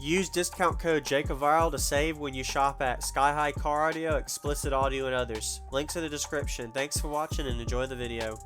Use discount code JACOVIRAL to save when you shop at Sky High Car Audio, Explicit Audio, and others. Links in the description. Thanks for watching and enjoy the video.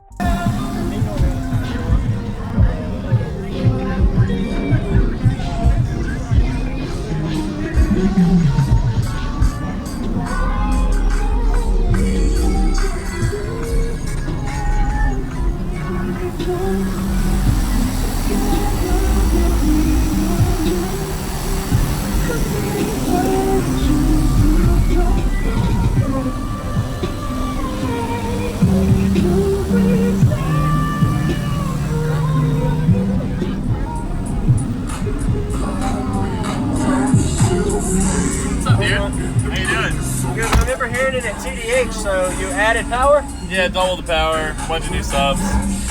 I remember hearing it at TDH, so you added power? Yeah, double the power, bunch of new subs.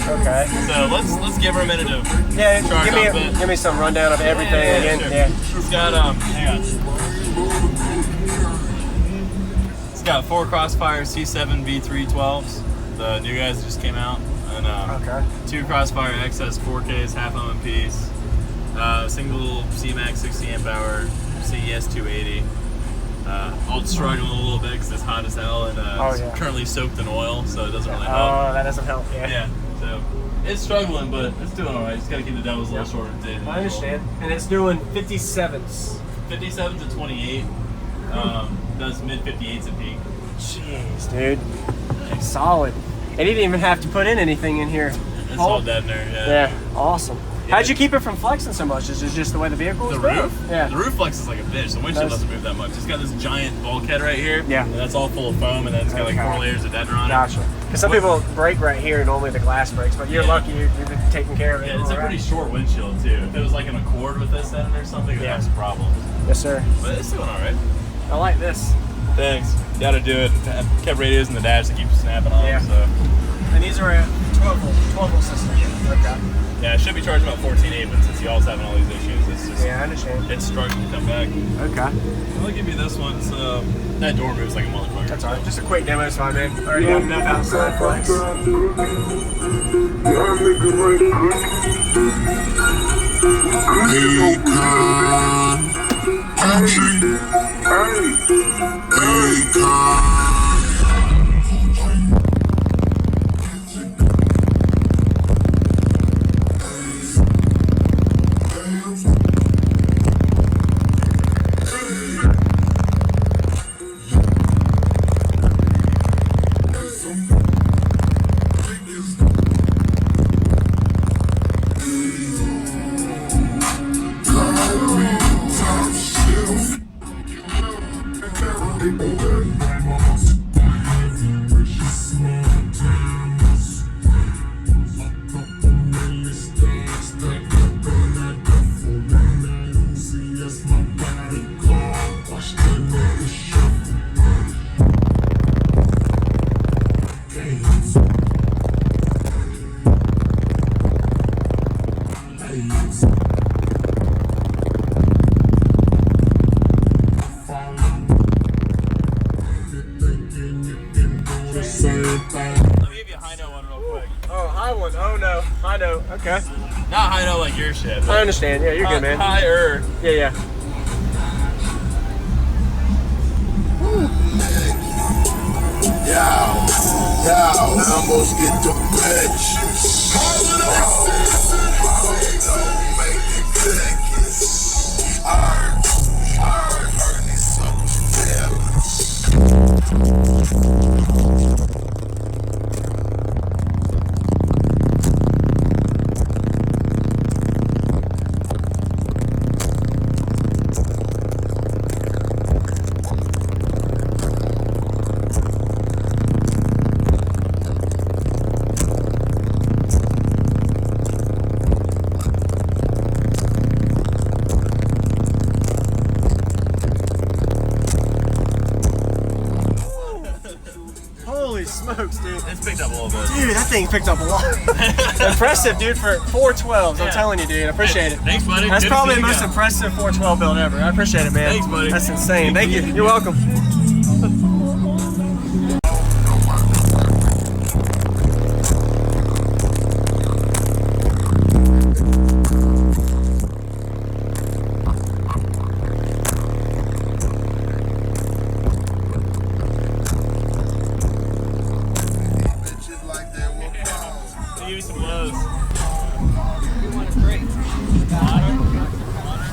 Okay. So let's give her a minute to give me some rundown of everything again. Sure. Yeah. It's got hang on. It's got 4 Crossfire C7 V312s. The new guys that just came out, and 2 Crossfire XS 4Ks, half ohm piece. Single CMAX 60 amp hour CES 280. I'll struggling a little bit because it's hot as hell and it's currently soaked in oil, so it doesn't really help. Oh, that doesn't help. Yeah. So it's struggling, but it's doing all right. Just gotta keep the devils a little shorter today. I understand. And it's doing 57s. 57 to 28. Does mid 58s at peak. Jeez, dude. Solid. And you didn't even have to put in anything in here. It's all dead in there. Yeah. Awesome. Yeah. How'd you keep it from flexing so much? Is it just the way the vehicle is built? Roof? Yeah. The roof flexes like a bitch. The windshield doesn't move that much. It's got this giant bulkhead right here. Yeah. And that's all full of foam, and then it's got like 4 layers of Dendron on it. Gotcha. Because some people break right here, normally the glass breaks, but you're lucky you've been taking care of it. Yeah, it's a pretty short windshield too. If it was like an Accord with this in or something, it'd have some problems. Yes, sir. But it's doing all right. I like this. Thanks. Gotta do it. Kept radios in the dash to keep snapping on. So. And these are a 12-volt system. Okay. Yeah, it should be charging about 14.8, but since y'all's having all these issues, it's just I understand. It's struggling to come back. Okay. I'll give you this one. So that door moves like a motherfucker. That's alright. Just a quick demo is fine, man. Already have enough outside flex. Okay. Not high note like your shit. I understand. Yeah, you're good, man. Higher. Yeah. Yo, almost get the bitch. Holy smokes, dude. It's picked up a little bit. Dude, that thing picked up a lot. Impressive, dude, for 412s. I'm telling you, dude. I appreciate it. Thanks, buddy. That's probably the most impressive 412 build ever. I appreciate it, man. Thanks, buddy. That's insane. Thank you. You're welcome. give you some lows. You want a drink? Water?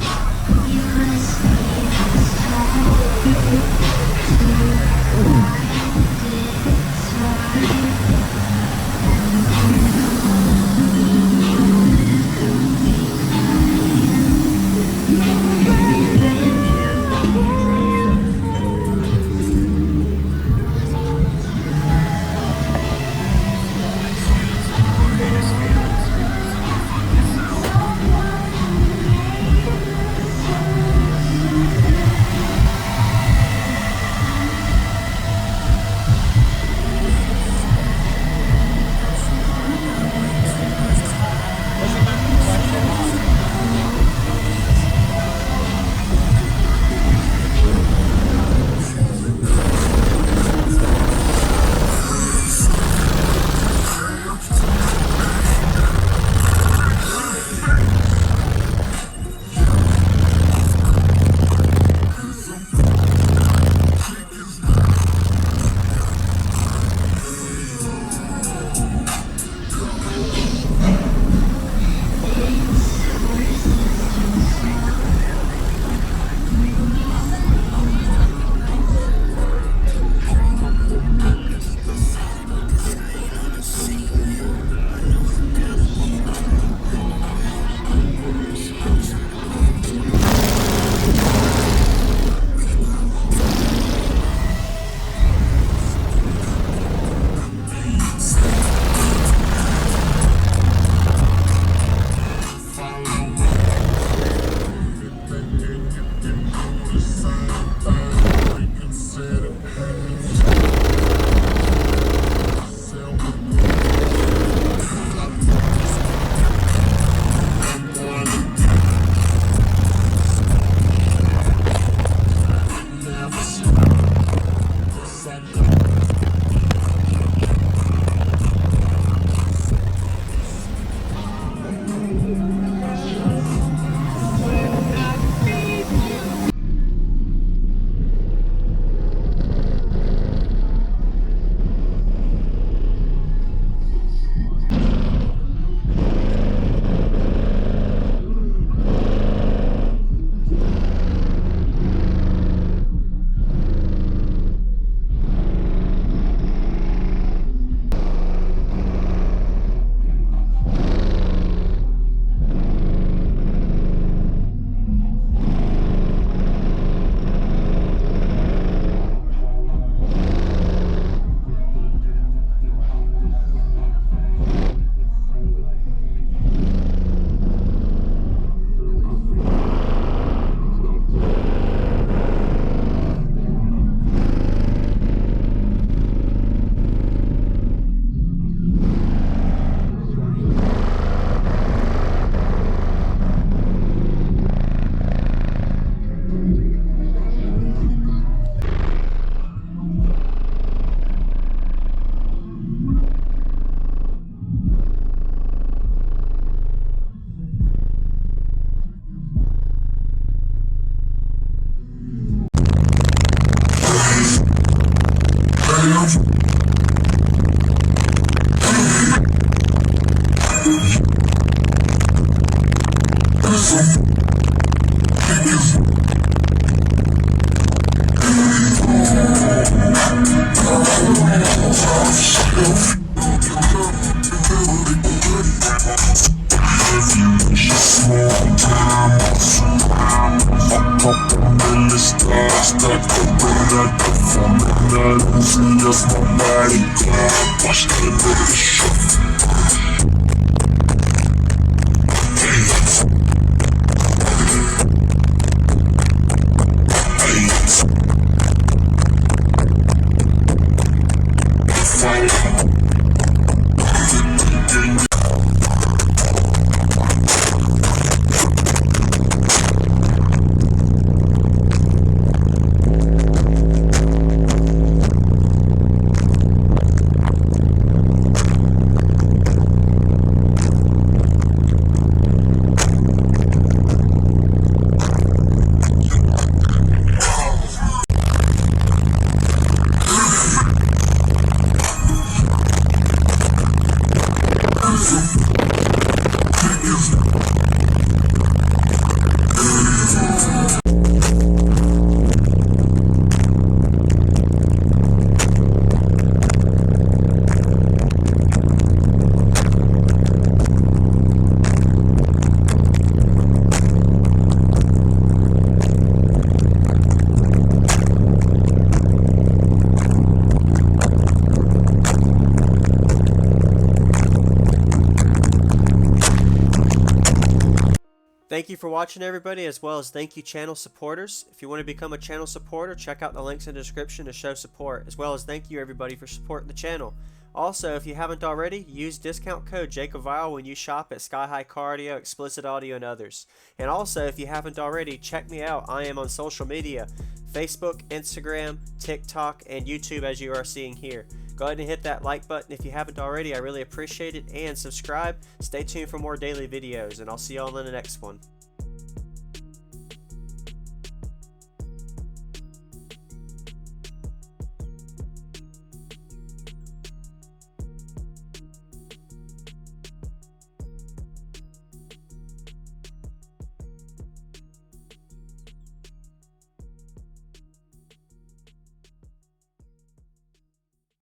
Thank you for watching, everybody, as well as thank you channel supporters. If you want to become a channel supporter, check out the links in the description to show support, as well as thank you everybody for supporting the channel. Also, if you haven't already, use discount code JacobViral when you shop at Sky High Car Audio, Explicit Audio, and others. And also, if you haven't already, check me out. I am on social media, Facebook, Instagram, TikTok, and YouTube, as you are seeing here. Go ahead and hit that like button if you haven't already. I really appreciate it. And subscribe. Stay tuned for more daily videos, and I'll see you all in the next one.